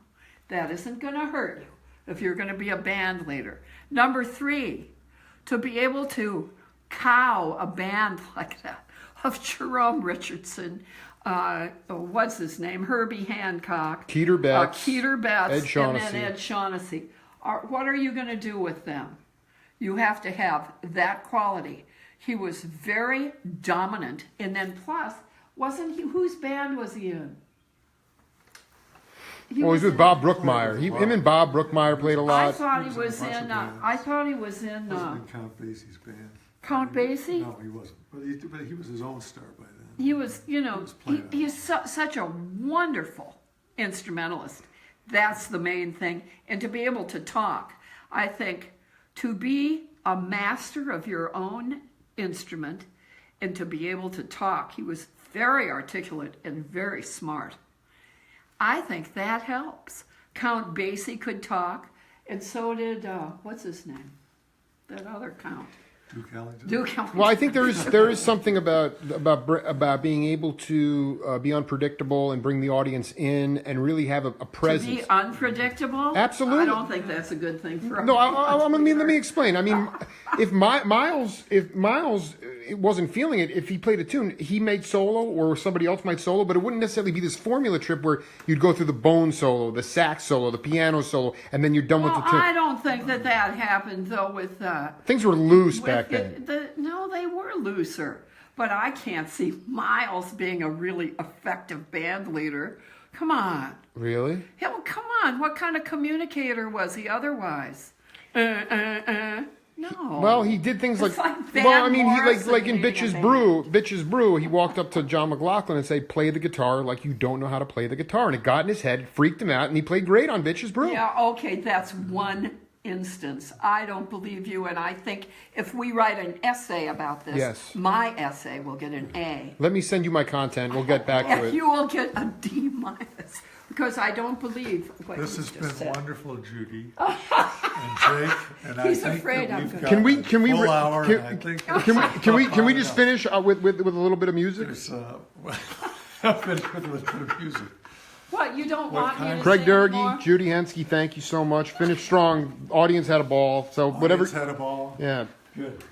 That isn't going to hurt you if you're going to be a band leader. Number 3, to be able to cow a band like that of Jerome Richardson, what's his name? Herbie Hancock, Keeter Betts, Ed Shaughnessy. and then Ed Shaughnessy. What are you going to do with them? You have to have that quality. He was very dominant, and then plus, wasn't he? Whose band was he in? He was with Bob Brookmeyer. Him and Bob Brookmeyer played a lot. I thought he was in. Count Basie's band. Count Basie? No, he wasn't. But he was his own star by then. He was, he's such a wonderful instrumentalist. That's the main thing. And to be able to talk, I think, to be a master of your own instrument and to be able to talk, he was very articulate and very smart. I think that helps. Count Basie could talk, and so did, what's his name? That other Count. Duke Ellington. Well, I think there is something about being able to be unpredictable and bring the audience in and really have a presence. To be unpredictable? Absolutely. I don't think that's a good thing for. No, I mean, let me explain. I mean, if Miles wasn't feeling it, if he played a tune, he made solo or somebody else might solo, but it wouldn't necessarily be this formula trip where you'd go through the bone solo, the sax solo, the piano solo, and then you're done with the tune. I don't think that happened though with. Things were loose back then. No, they were looser. But I can't see Miles being a really effective band leader. Come on. Really? Yeah, well, come on. What kind of communicator was he otherwise? No. Well, he did things It's like Van well, I mean, he Morrison like in being a Bitches Brew, he walked up to John McLaughlin and said, "Play the guitar like you don't know how to play the guitar," and it got in his head, freaked him out, and he played great on Bitches Brew. Yeah, okay, that's one instance. I don't believe you, and I think if we write an essay about this, Yes. my essay will get an A. Let me send you my content. We'll get back to Yeah, it. you will get a D minus because I don't believe what This you has just been said. wonderful, Judy and Jake. And He's I think afraid that I'm we've gonna- got Can we a full hour. And I think can we just finish with a little bit of music? There's, finish with a little bit of music. What, you don't What want me kind? to Craig sing Doerge, more? Judy Henske, thank you so much. Finish strong. Audience had a ball. So whatever. Audience had a ball. Yeah. Good.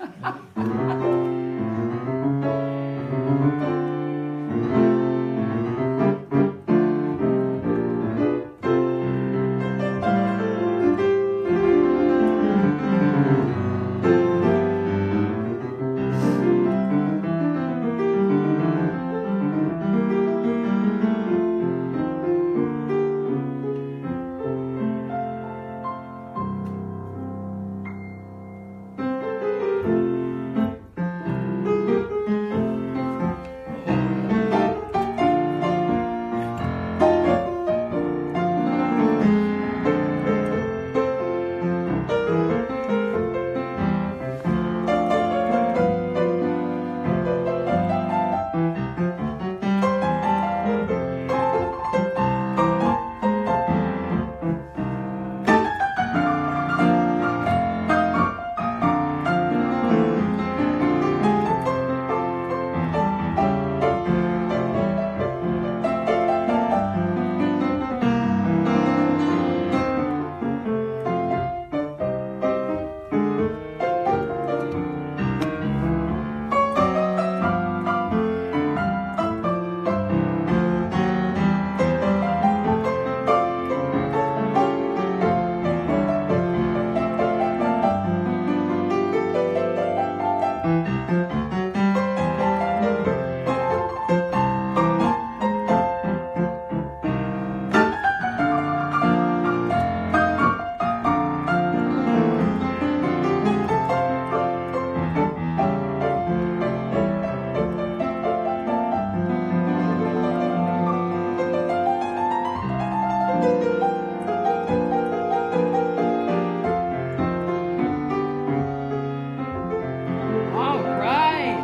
All right.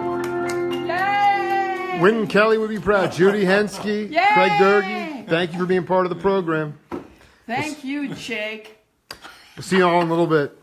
Yay! Wynton Kelly would be proud. Judy Henske, Yay! Craig Doerge, thank you for being part of the program. Thank you, Jake. We'll see you all in a little bit.